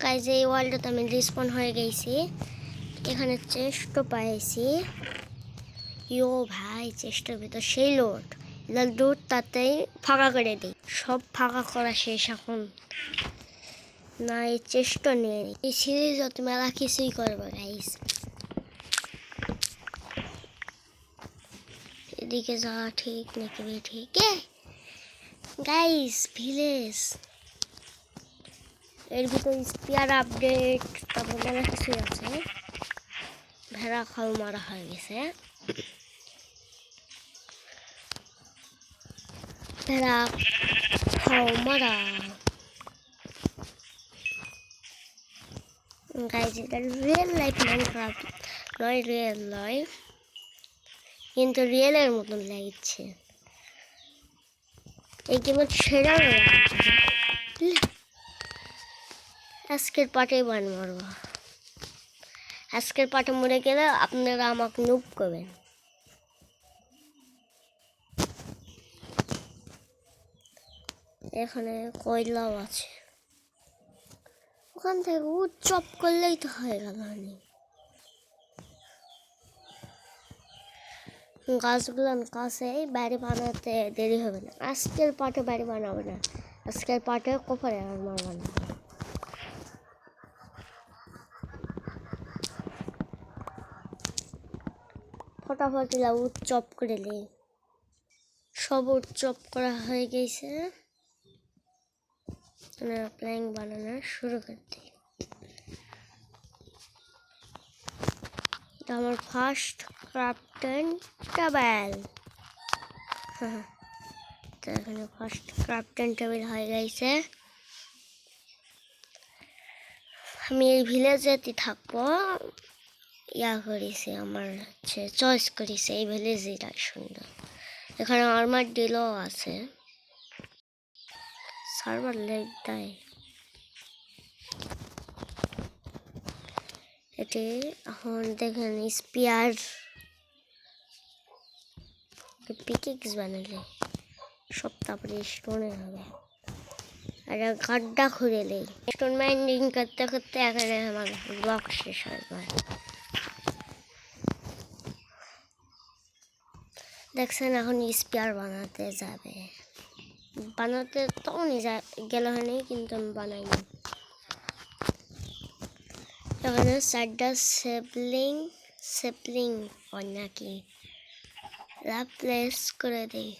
Guys এই ওয়ার্ল্ডটাতে আমি রিস্পন হয়ে গেছি। এখানে চেস্টও পাইছি। ইয়ো ভাই, চেস্টের ভিতর সেই লোড লোড তাতেই ফাঁকা করে দিই। সব ফাঁকা করা শেষ এখন। না, এই চেষ্টা নেই। এই সিরিজ তুমি মেলা কিছুই করবে গাইজ। এদিকে যাওয়া ঠিক নাকি ঠিক গাইজ? ভিলেজ এর ভিতর স্পিয়ার আপডেট, তারপর মেলা কিছুই আছে। ভেড়া খাল মারা হয়ে গেছে। ভেড়া খাও মারা গাইজ। এটা রিয়েল লাইফ মাইনক্রাফট নয়, রিয়েল লাইফ, কিন্তু রিয়েলের মতন লাগছে। এই গেমের সেরা আজকের পাটেই বান মারবো। আজকের পাটে মরে গেলে আপনারা আমাকে নুব করবেন। এখানে কয়লাও আছে, ওখান থেকে চপ করলেই তো হয়ে গেল। গাছগুলোর কাছে বাড়ি বানাতে দেরি হবে না। আজকের পাটে বাড়ি বানাবে না, আজকের পাটে কোপারে আমার বানাবে। ফটাফট চপ করে নেই। সব চপ করা হয়ে গেছে। প্ল্যান বানানো শুরু করতে। আমার ফার্স্ট ক্রাফটেন টেবিল। তো এখানে ফার্স্ট ক্রাফটেন টেবিল হয়ে গেছে। আমি এই ভিলেজেতে থাকবো করেছি, আমার হচ্ছে চয়েস করেছি এই ভিলেজটা সুন্দর। এখানে আর্মার ডিলও আছে। সার্ভার লেগ দেয় এটি। এখন দেখেন স্পিয়ার পিকেক্স বানালে সব, তারপরে স্টোনে হবে। আর গাড্ডা খুঁড়ে নেই, স্টোন মাইনিং করতে করতে এখানে আমার ব্লক শেষ হয়। দেখছেন এখন স্পিয়ার বানাতে যাবে, বানাতে তখনই গেল হয়নি, কিন্তু আমি বানাইনি। এখানে চারটা সেপলিং হয় নাকি প্লেস করে দিই।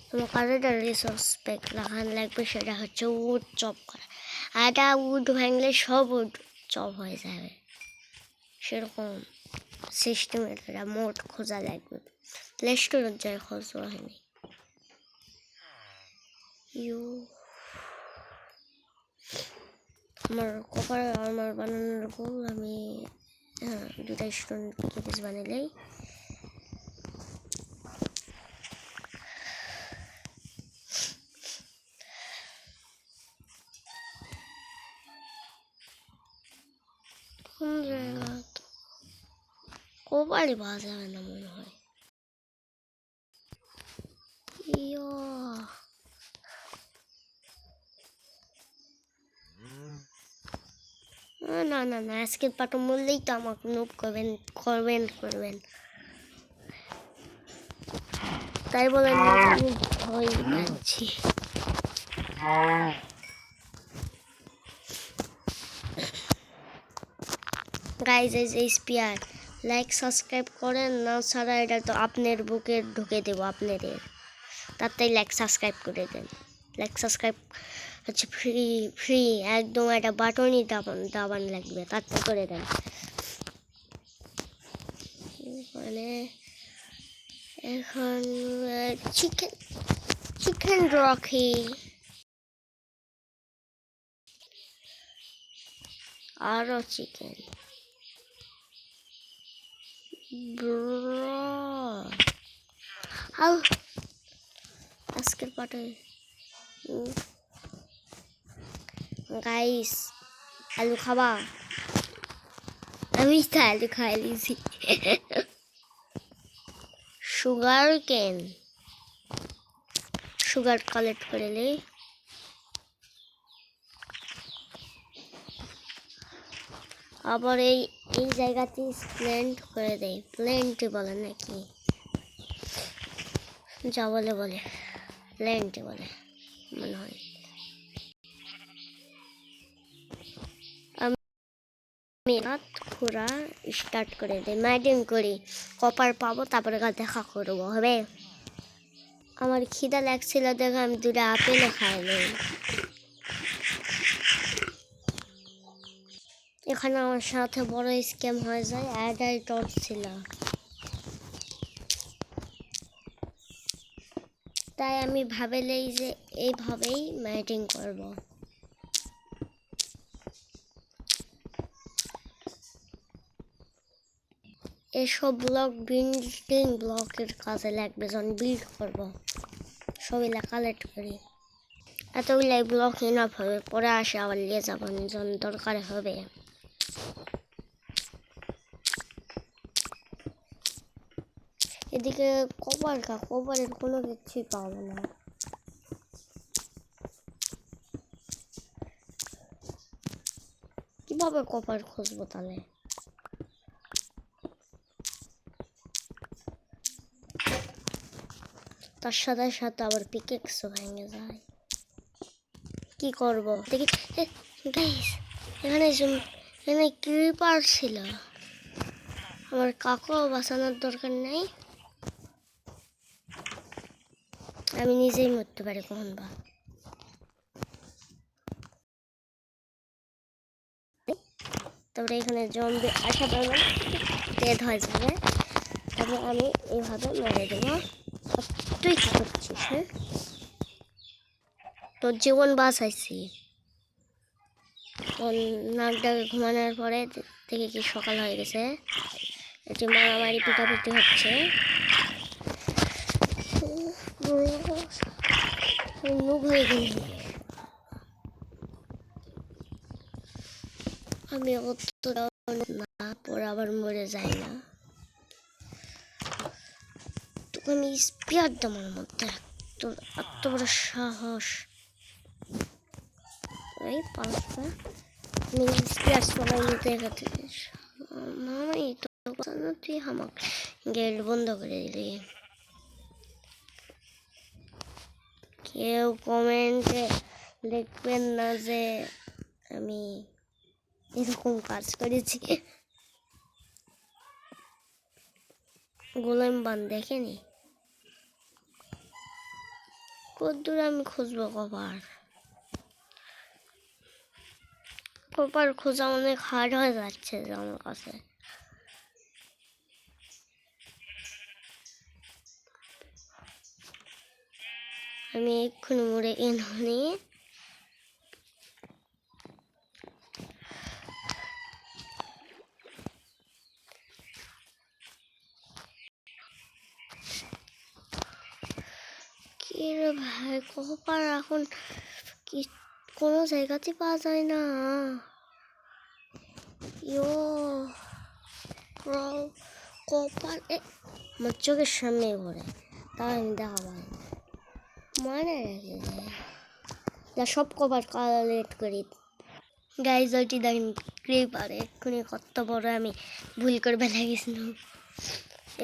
তোমার একটা রিসোর্স প্যাক লাগান লাগবে, সেটা হচ্ছে উড চপ করা। আর এটা উড ভাঙলে সব উড চপ হয়ে যাবে, সেরকম সিস্টেমের একটা মোড খোঁজা লাগবে। প্লে স্টোরের যায় খোঁজা হয়নি। আমার কপারে আমার বানানোর গোল, আমি দুটা স্টোন কেস বানালেই কোন জায়গা কপারই পাওয়া যাবে না মনে হয়। না না না, আজকের পাটা মরলেই তো আমাকে নুব করবেন। তাই বলে ভয় পাচ্ছি। গাইজ এই স্পিয়ার লাইক সাবস্ক্রাইব করেন না ছাড়া এটা তো আপনার বুকে ঢুকে দেবো আপনাদের। তাতেই লাইক সাবস্ক্রাইব করে দেন। লাইক সাবস্ক্রাইব হচ্ছে ফ্রি একদম, একটা বাটনই দাবান লাগবে, তাতে করে দেন। মানে এখন চিকেন রাখি, আরও চিকেন আজকের পাটে গাইস আলু খাবা? আমি তো আলু খাই লিছি। সুগার কালেক্ট করে নেই। আবার এই এই জায়গাতে প্ল্যান্ট করে দেয়, প্ল্যান্টই বলে নাকি যা বলে বলে প্ল্যান্টই বলে মনে হয়। আমি রাত ঘোরা স্টার্ট করে দিই, মাইডিং করি, কপার পাবো, তারপরে দেখা করবো, হবে? আমার খিদা লাগছিল দেখে আমি দুটো আপেলও খাইনি। এখানে আমার সাথে বড় স্ক্যাম হয়ে যায়, অ্যাডাই টর্চ ছিল, তাই আমি ভাবলেই যে এইভাবেই মাইটিং করব। এসব ব্লক বিল্ডিং ব্লকের কাজে লাগবে, যখন বিল্ড করব সবগুলা কালেক্ট করি। এতগুলাই ব্লক এনাফ হবে, পরে আসে আবার নিয়ে যাবো যখন দরকার হবে। এদিকে কভারের কোনো কিছুই পাবো না। কিভাবে কভার খুঁজবো তাহলে? তার সাথে সাথে আবার পিকেক্সও ভেঙে যায়, কি করব? দেখি গাইস, এখানে ক্রিপার ছিল, আমার কাকু বাঁচানোর দরকার নেই, আমি নিজেই মরতে পারি কখন বা। তারপরে এখানে জম্বি আসা পারবে, ডেড হয়ে যাবে, তারপরে আমি এইভাবে মেরে দেবো। তুই কি করছিস? হ্যাঁ, তোর জীবন বাঁচাইছি। নাক ডাকে ঘুমানোর পরে থেকে কি সকাল হয়ে গেছে, এটি মারামারি পিটাপিটি হচ্ছে। নুব হয়ে গেলি, আমি অতটা না পরে আবার মরে যাই না, তোকে আমি স্পিয়ার দেওয়ার মধ্যে তোর এত বড় সাহস। এই পাঁচটা আমি স্পিয়ার সবাই নিতে গেছে, মামাই তো তুই আমাকে গেট বন্ধ করে দিলি। কেউ কমেন্টে লিখবেন না যে আমি এরকম কাজ করেছি। গোলাম বান দেখেনি, কদ্দূর আমি খুঁজবো কপার? কপার খোঁজা অনেক হার্ড হয়ে যাচ্ছে আমার কাছে। আমি এক্ষুনি মরে এনে কি রে ভাই, কপার এখন কি কোনো জায়গাতে পাওয়া যায় না। ইয়ো কপার আমার চোখের সামনে ঘোরে, তাও আমি দেখা পাই না, মানে রেখে যায় যা সব কপার কালেক্ট করি। গাইজ ওইটি দেখেন ক্রিপার, এক্ষুনি কত বড় আমি ভুল করে বেলা গেছিলাম,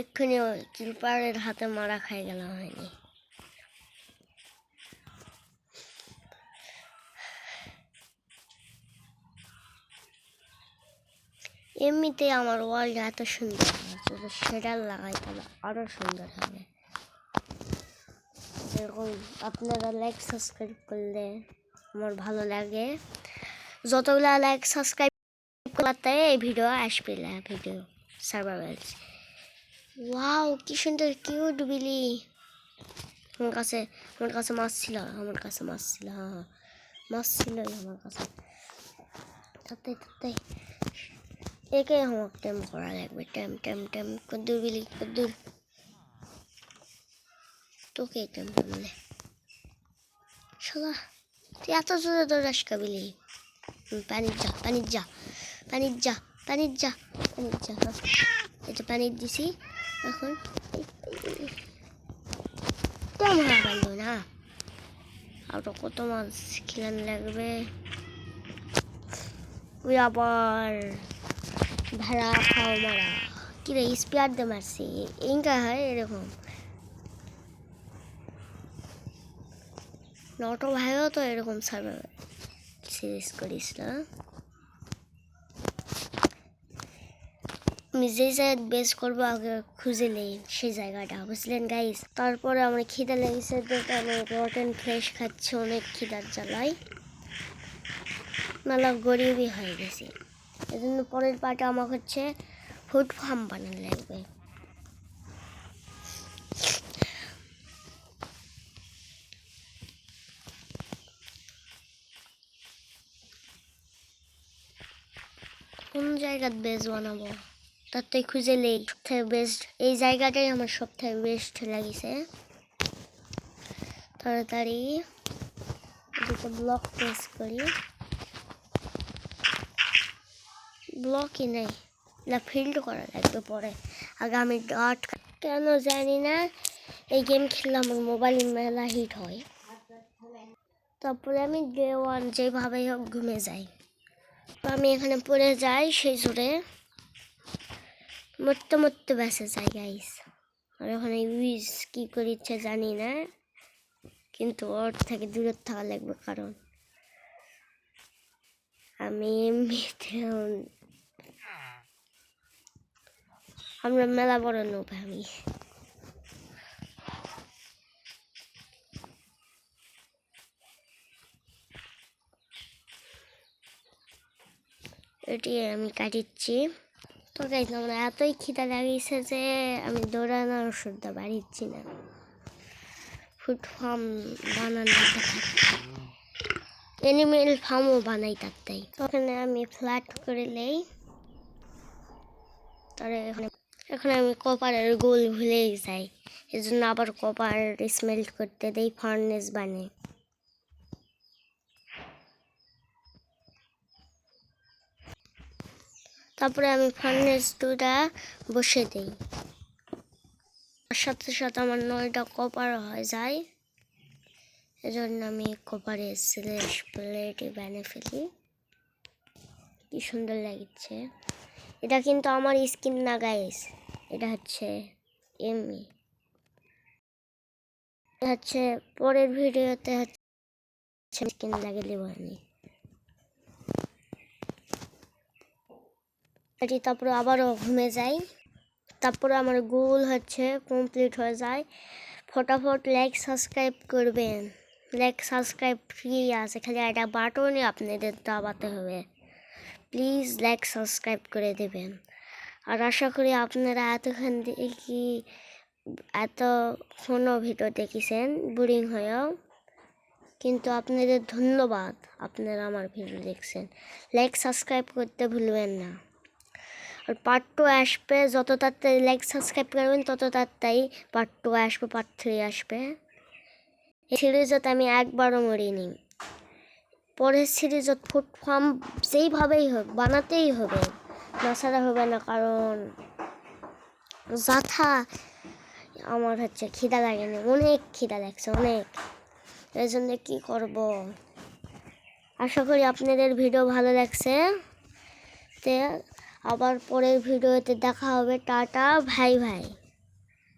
এক্ষুনি ওই ক্রিপারের হাতে মারা খাই গেল হয়নি। এমনিতে আমার ওয়ার্ল্ড এত সুন্দর, যদি শেডার লাগাই তাহলে আরও সুন্দর হবে। এরকম আপনারা লাইক সাবস্ক্রাইব করলে আমার ভালো লাগে, যতগুলা লাইক সাবস্ক্রাইব করতে এই ভিডিও আসবে না, ভিডিও সার্ভাইভালস। ওয়াও কি সুন্দর কিউট বিলি। আমার কাছে মাছ ছিল, আমার কাছে মাছ ছিল, হ্যাঁ মাছ ছিল আমার কাছে। তাতে একে আমার টেম করা লাগবে, টেম কদ্দুর বিলি কদ্দুর, তোকে টেম বলে শালা, তুই এত জোরে দৌড়াস কাবিলি। পানির যা এটা পানি দিছি, এখন মারা পারলো না, আরো কত মাছ খিলান লাগবে। ওই আবার ভেড়া খাও মারা কিরে স্পিয়ার দিয়ে মারছি ইনকা হয় এরকম নটো ভাইও তো এরকম সার্ভার সিরিজ করিস না আমি যে জায়গায় বেস করবো আগে খুঁজে নেই সেই জায়গাটা বুঝলেন গাইস তারপরে আমার খিদা লেগেছে দেখে আমি রটেন ফ্রেশ খাচ্ছি অনেক খিদার জ্বালাই মেলা গরিবই হয়ে গেছি এই জন্য পরের পার্টে আমার হচ্ছে ফুড ফার্ম বানানো লাগবে কোন জায়গায় বেস বানাবো তার থেকে খুঁজে নেই সবথেকে বেস্ট এই জায়গাটাই আমার সবথেকে বেস্ট লাগিছে তাড়াতাড়ি দুটো ব্লক প্রেস করি ব্লকই নেই না ফিল্ড করা লাগবে পরে আগামী ডট কেন জানি না এই গেম খেললে আমার মোবাইল মেলা হিট হয় তারপরে আমি ডে ওয়ান যেভাবেই হোক ঘুমে যাই তো আমি এখানে পড়ে যাই সেই জোরে মরতে মরতে বেঁচে যাই গাইস আর ওখানে উইজ কী করিচ্ছে জানি না কিন্তু ওর থেকে দূরে থাকা লাগবে কারণ আমি এমনিতে আমরা মেলা বড় নোব আমি এটি আমি কাটিচ্ছি তো গাইস আমার এতই খিদা লাগিয়েছে যে আমি দৌড়ানোর ওষুধটা বাড়িচ্ছি না ফুড ফার্ম বানানো অ্যানিমেল ফার্মও বানাই তাই ওখানে আমি ফ্ল্যাট করে নেই তার এখানে আমি কপারের গোল ভুলেই যাই এই জন্য আবার কপার স্মেল্ট করতে দেই ফার্নেস বানিয়ে তারপরে আমি ফার্নেস দুটা বসে দিই তার সাথে সাথে আমার 9টা কপার হয়ে যায় এজন্য আমি কপারের স্লেশ প্লেটে বানিয়ে ফেলি কি সুন্দর লাগছে এটা কিন্তু আমার স্কিন না গাইস এটা হচ্ছে এমনি হচ্ছে পরের ভিডিওতে হচ্ছে স্কিন লাগিয়ে দেবো আমি এটি তারপরে আবারও ঘুমে যাই তারপরে আমার গোল হচ্ছে কমপ্লিট হয়ে যায় ফটাফট লাইক সাবস্ক্রাইব করবেন লাইক সাবস্ক্রাইব ফ্রি আছে খালি একটা বাটনই আপনাদের দাবাতে হবে প্লিজ লাইক সাবস্ক্রাইব করে দেবেন আর আশা করি আপনারা এতক্ষণ দেখি এতক্ষণও ভিডিও দেখেছেন বোরিং হয়েও কিন্তু আপনাদের ধন্যবাদ আপনারা আমার ভিডিও দেখছেন লাইক সাবস্ক্রাইব করতে ভুলবেন না আর পার্ট 2 আসবে যত তাড়াতাড়ি লাইক সাবস্ক্রাইব করবেন তত তাড়াতাড়ি পার্ট 2 আসবে পার্ট 3 আসবে এই সিরিজত আমি একবারও মরিনি পরের সিরিজত ফুড ফার্ম যেইভাবেই হোক বানাতেই হবে না ছাড়া হবে না কারণ যাথা আমার হচ্ছে খিদা লাগেনি অনেক খিদা লাগছে অনেক এই জন্য কী করবো আশা করি আপনাদের ভিডিও ভালো লাগছে তে আবার পরের ভিডিওতে দেখা হবে টাটা ভাই ভাই